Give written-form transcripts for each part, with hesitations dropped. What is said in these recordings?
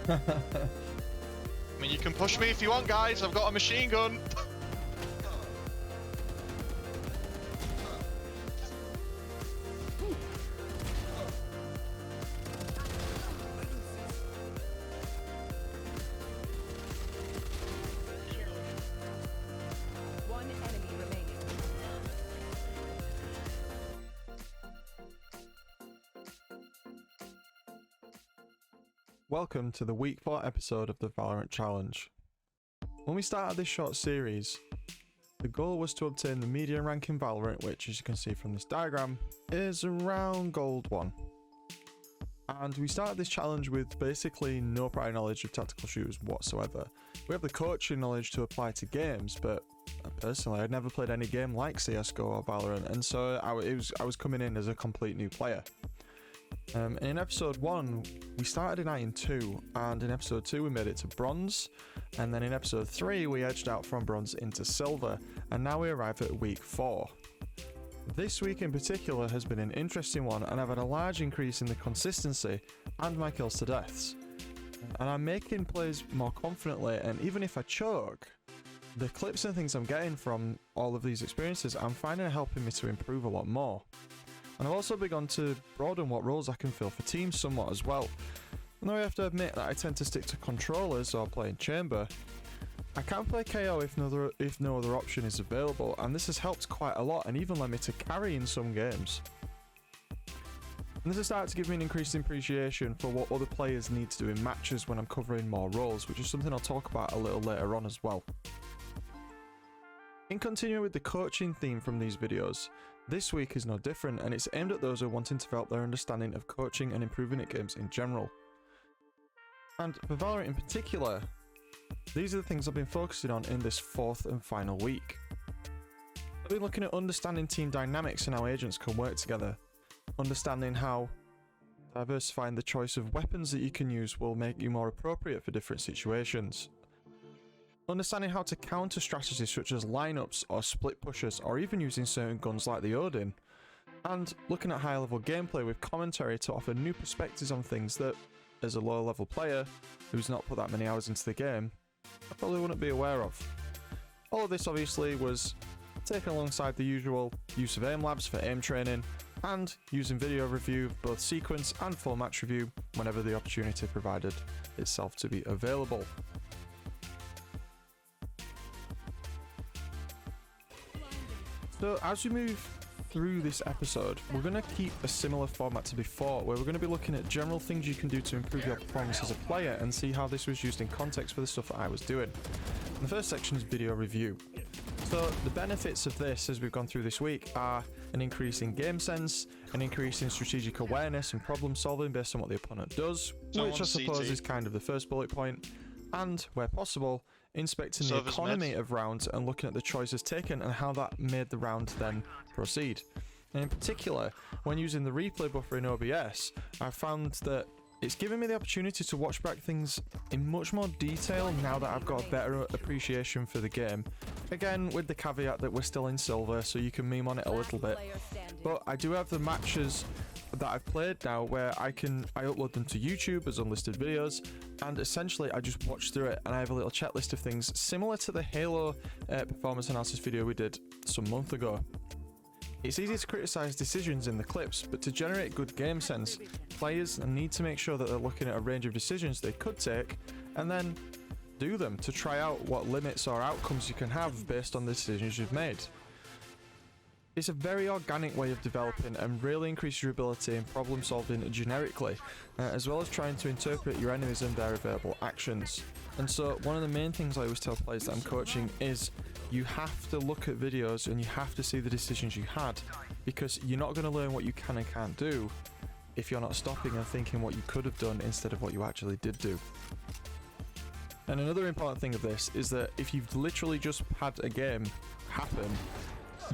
I mean, you can push me if you want, guys. I've got a machine gun. One enemy remaining. Welcome to the Week 4 episode of the Valorant Challenge. When we started this short series, the goal was to obtain the median rank in Valorant, which, as you can see from this diagram, is around Gold 1. And we started this challenge with basically no prior knowledge of tactical shooters whatsoever. We have the coaching knowledge to apply to games, but personally I'd never played any game like CSGO or Valorant, and so I was coming in as a complete new player. In episode 1 we started in Iron 2, and in episode 2 we made it to Bronze, and then in episode 3 we edged out from Bronze into Silver, and now we arrive at Week 4. This week in particular has been an interesting one, and I've had a large increase in the consistency and my kills to deaths. And I'm making plays more confidently, and even if I choke, the clips and things I'm getting from all of these experiences I'm finding are helping me to improve a lot more. And I've also begun to broaden what roles I can fill for teams somewhat as well. And though I have to admit that I tend to stick to controllers or play in chamber, I can play KO if no other option is available, and this has helped quite a lot and even led me to carry in some games. And this has started to give me an increased appreciation for what other players need to do in matches when I'm covering more roles, which is something I'll talk about a little later on as well. In continuing with the coaching theme from these videos, this week is no different, and it's aimed at those who are wanting to develop their understanding of coaching and improving at games in general. And for Valorant in particular, these are the things I've been focusing on in this fourth and final week. I've been looking at understanding team dynamics and how agents can work together, understanding how diversifying the choice of weapons that you can use will make you more appropriate for different situations, understanding how to counter strategies such as lineups or split pushes, or even using certain guns like the Odin, and looking at high level gameplay with commentary to offer new perspectives on things that, as a lower level player who's not put that many hours into the game, I probably wouldn't be aware of. All of this obviously was taken alongside the usual use of aim labs for aim training, and using video review, both sequence and full match review, whenever the opportunity provided itself to be available. So as we move through this episode, we're going to keep a similar format to before, where we're going to be looking at general things you can do to improve your performance as a player and see how this was used in context for the stuff that I was doing. And the first section is video review. So the benefits of this as we've gone through this week are an increase in game sense, an increase in strategic awareness and problem solving based on what the opponent does, which I suppose is kind of the first bullet point, and where possible, inspecting the economy of rounds and looking at the choices taken and how that made the round then proceed. And in particular, when using the replay buffer in OBS, I found that it's given me the opportunity to watch back things in much more detail now that I've got a better appreciation for the game. Again, with the caveat that we're still in silver, so you can meme on it a little bit. But I do have the matches that I've played now where I upload them to YouTube as unlisted videos, and essentially I just watch through it and I have a little checklist of things similar to the Halo performance analysis video we did some month ago. It's easy to criticize decisions in the clips, but to generate good game sense, players need to make sure that they're looking at a range of decisions they could take and then do them to try out what limits or outcomes you can have based on the decisions you've made. It's a very organic way of developing and really increases your ability in problem solving generically, as well as trying to interpret your enemies and their available actions. And so one of the main things I always tell players that I'm coaching is you have to look at videos and you have to see the decisions you had, because you're not going to learn what you can and can't do if you're not stopping and thinking what you could have done instead of what you actually did do. And another important thing of this is that if you've literally just had a game happen,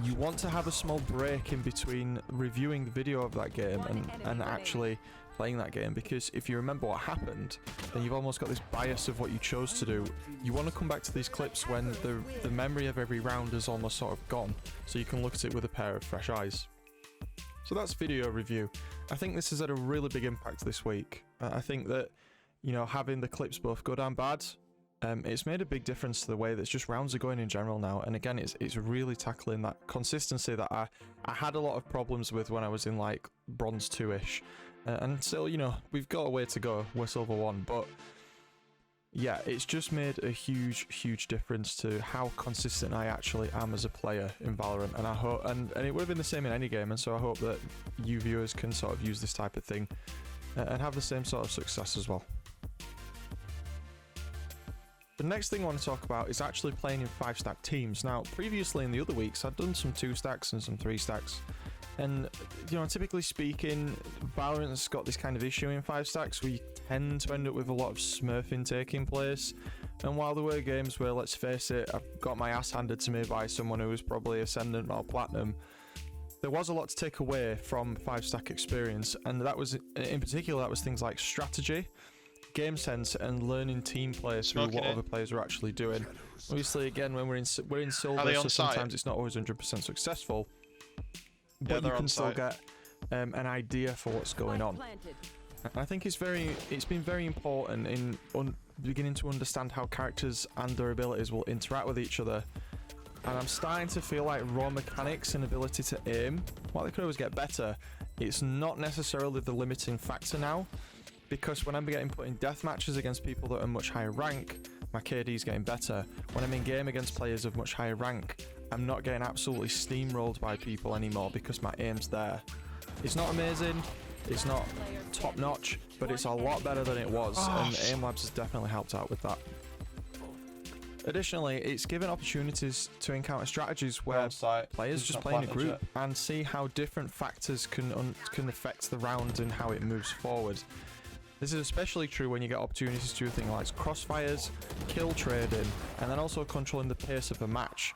you want to have a small break in between reviewing the video of that game and actually playing that game, because if you remember what happened, then you've almost got this bias of what you chose to do. You want to come back to these clips when the memory of every round is almost sort of gone, so you can look at it with a pair of fresh eyes. So that's video review. I think this has had a really big impact this week. I think that you know, having the clips both good and bad, it's made a big difference to the way that just rounds are going in general now. And again, it's really tackling that consistency that I had a lot of problems with when I was in like bronze 2-ish. And still, you know, we've got a way to go. We're silver 1, but yeah, it's just made a huge difference to how consistent I actually am as a player in Valorant. And I hope, and it would have been the same in any game. And so I hope that you viewers can sort of use this type of thing and have the same sort of success as well. The next thing I want to talk about is actually playing in 5-stack teams. Now, previously in the other weeks, I'd done some 2-stacks and some 3-stacks. And, you know, typically speaking, Valorant's got this kind of issue in 5-stacks where you tend to end up with a lot of smurfing taking place. And while there were games where, let's face it, I've got my ass handed to me by someone who was probably Ascendant or Platinum, there was a lot to take away from 5-stack experience. And that was, in particular, that was things like strategy, game sense, and learning team play through what other players are actually doing. Obviously, again, when we're in silver, so sometimes it's not always 100% successful. But you can still get an idea for what's going on. And I think it's been very important in beginning to understand how characters and their abilities will interact with each other. And I'm starting to feel like raw mechanics and ability to aim, while they could always get better, it's not necessarily the limiting factor now. Because when I'm getting put in death matches against people that are much higher rank, my KD's getting better. When I'm in game against players of much higher rank, I'm not getting absolutely steamrolled by people anymore because my aim's there. It's not amazing, it's not top notch, but it's a lot better than it was, and Aim Labs has definitely helped out with that. Additionally, it's given opportunities to encounter strategies where players just play in a group and see how different factors can affect the round and how it moves forward. This is especially true when you get opportunities to do things like crossfires, kill trading, and then also controlling the pace of the match.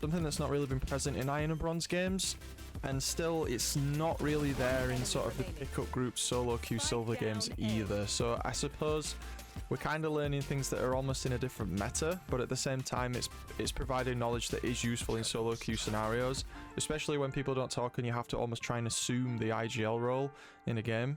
Something that's not really been present in Iron and Bronze games, and still it's not really there in sort of the pick-up group solo queue silver games either. So I suppose we're kind of learning things that are almost in a different meta, but at the same time it's providing knowledge that is useful in solo queue scenarios, especially when people don't talk and you have to almost try and assume the IGL role in a game.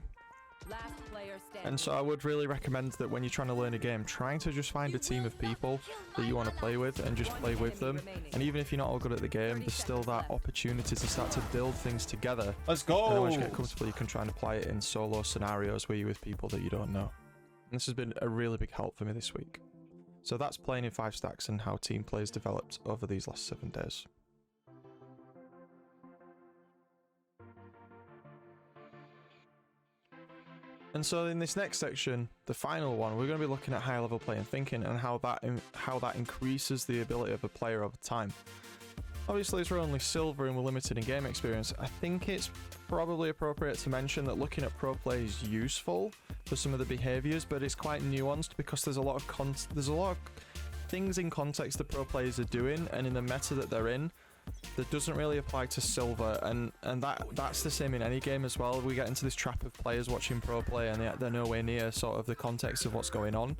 And so I would really recommend that when you're trying to learn a game, trying to just find a team of people that you want to play with and just play with them. And even if you're not all good at the game, there's still that opportunity to start to build things together. Let's go! And then once you get comfortable, you can try and apply it in solo scenarios where you're with people that you don't know. And this has been a really big help for me this week. So that's playing in 5-stacks and how team play has developed over these last 7 days. And so in this next section, the final one, we're going to be looking at high level play and thinking and how that increases the ability of a player over time. Obviously, as we're only silver and we're limited in game experience, I think it's probably appropriate to mention that looking at pro play is useful for some of the behaviors, but it's quite nuanced because there's a lot of things in context that pro players are doing and in the meta that they're in that doesn't really apply to silver, and that's the same in any game as well. We get into this trap of players watching pro play and they're nowhere near sort of the context of what's going on.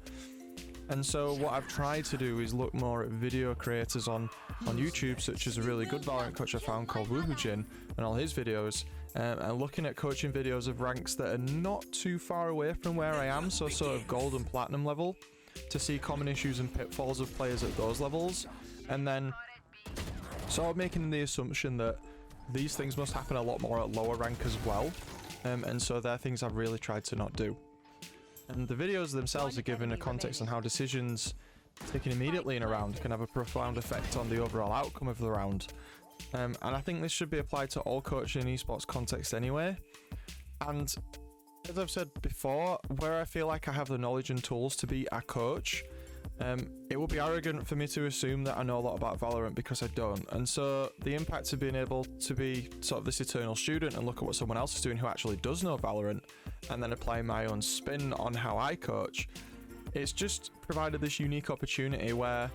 And so what I've tried to do is look more at video creators on YouTube, such as a really good Valorant coach I found called Woohoojin and all his videos, and looking at coaching videos of ranks that are not too far away from where I am, so sort of gold and platinum level, to see common issues and pitfalls of players at those levels, and then sort of making the assumption that these things must happen a lot more at lower rank as well, and so they're things I've really tried to not do. And the videos themselves are given a context on how decisions taken immediately in a round can have a profound effect on the overall outcome of the round. And I think this should be applied to all coaching in esports context anyway. And as I've said before, where I feel like I have the knowledge and tools to be a coach, it would be arrogant for me to assume that I know a lot about Valorant because I don't. And so the impact of being able to be sort of this eternal student and look at what someone else is doing who actually does know Valorant and then apply my own spin on how I coach, it's just provided this unique opportunity where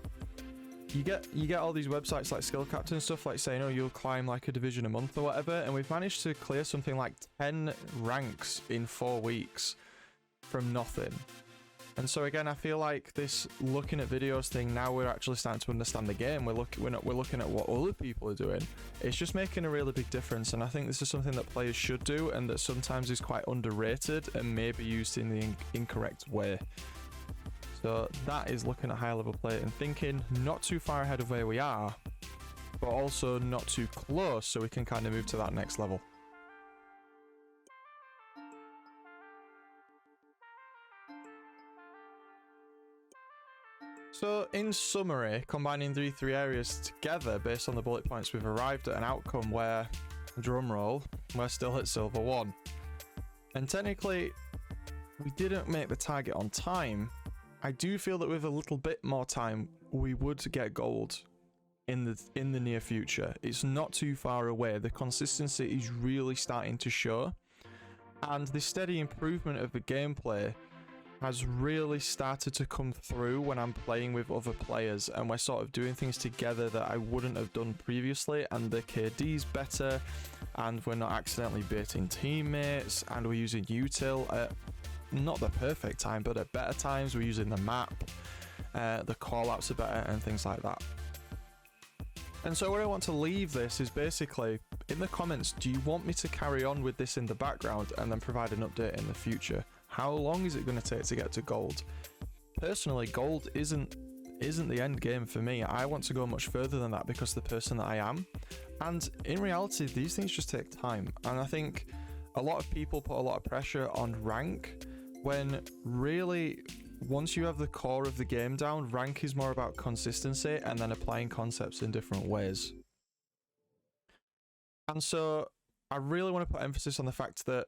you get all these websites like Skill Captain and stuff like saying, oh, you'll climb like a division a month or whatever, and we've managed to clear something like 10 ranks in 4 weeks from nothing. And so again, I feel like this looking at videos thing, now we're actually starting to understand the game. We're looking at what other people are doing. It's just making a really big difference, and I think this is something that players should do, and that sometimes is quite underrated and maybe used in the incorrect way. So that is looking at high level play and thinking not too far ahead of where we are, but also not too close, so we can kind of move to that next level. So in summary, combining these three areas together based on the bullet points, we've arrived at an outcome where, drumroll, we're still at silver 1. And technically, we didn't make the target on time. I do feel that with a little bit more time, we would get gold in the near future. It's not too far away. The consistency is really starting to show. And the steady improvement of the gameplay has really started to come through when I'm playing with other players, and we're sort of doing things together that I wouldn't have done previously, and the KD's better, and we're not accidentally baiting teammates, and we're using util at not the perfect time, but at better times. We're using the map, the callouts are better, and things like that. And so where I want to leave this is basically in the comments, do you want me to carry on with this in the background and then provide an update in the future? How long is it going to take to get to gold? Personally, gold isn't the end game for me. I want to go much further than that because of the person that I am. And in reality, these things just take time. And I think a lot of people put a lot of pressure on rank, when really, once you have the core of the game down, rank is more about consistency and then applying concepts in different ways. And so I really want to put emphasis on the fact that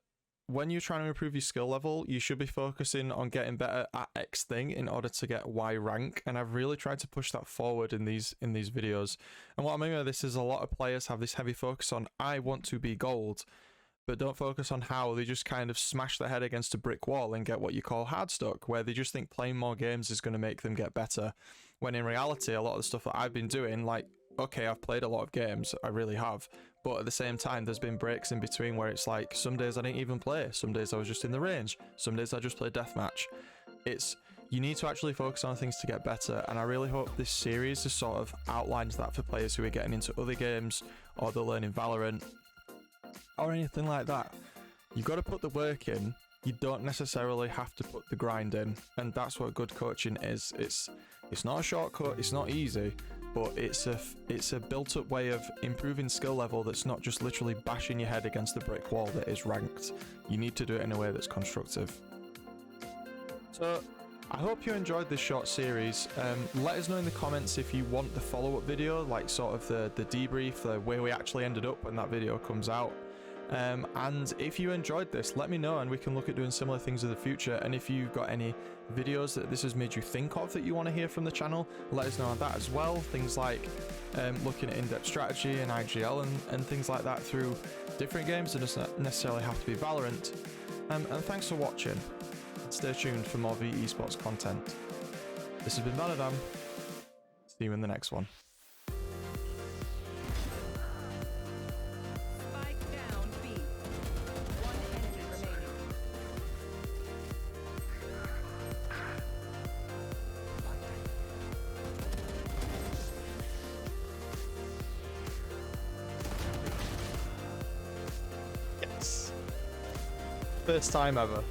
when you're trying to improve your skill level, you should be focusing on getting better at X thing in order to get Y rank. And I've really tried to push that forward in these videos. And what I mean by this is a lot of players have this heavy focus on, I want to be gold, but don't focus on how. They just kind of smash their head against a brick wall and get what you call hard stuck, where they just think playing more games is going to make them get better. When in reality, a lot of the stuff that I've been doing, like, okay, I've played a lot of games, I really have. But at the same time, there's been breaks in between where it's like, some days I didn't even play, some days I was just in the range, some days I just played deathmatch. You need to actually focus on things to get better, and I really hope this series has sort of outlines that for players who are getting into other games, or they're learning Valorant, or anything like that. You've got to put the work in. You don't necessarily have to put the grind in, and that's what good coaching is. It's not a shortcut, it's not easy, but it's a built-up way of improving skill level that's not just literally bashing your head against the brick wall that is ranked. You need to do it in a way that's constructive. So I hope you enjoyed this short series. Let us know in the comments if you want the follow-up video, like sort of the debrief, the where we actually ended up when that video comes out. And if you enjoyed this, let me know and we can look at doing similar things in the future. And if you've got any videos that this has made you think of that you want to hear from the channel, let us know on that as well. Things like looking at in-depth strategy and IGL and things like that through different games. It doesn't necessarily have to be Valorant. And thanks for watching. Stay tuned for more VE Esports content. This has been Valorant. See you in the next one. Yes. First time ever.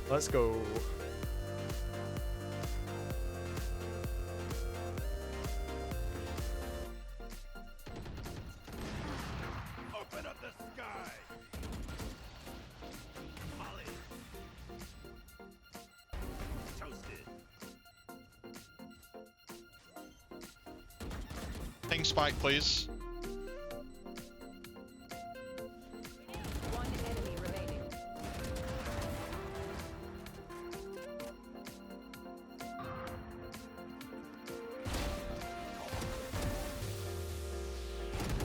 Let's go. Open up the sky. Molly. Toasted. Ping spike, please. One enemy remaining.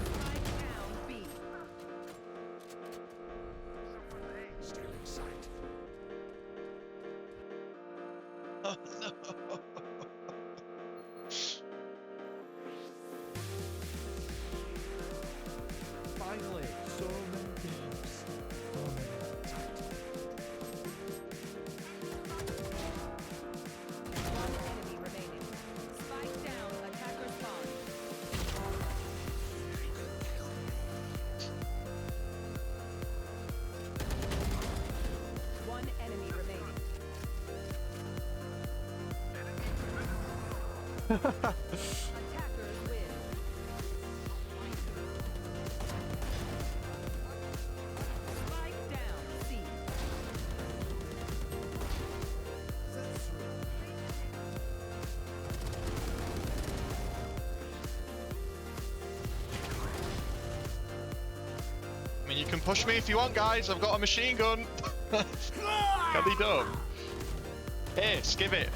Spike down B. Stealing sight. Oh no. Finally, so many games. So many. Attackers win. Spike down. C. I mean, you can push me if you want, guys. I've got a machine gun. Can be done. Hey, skip it.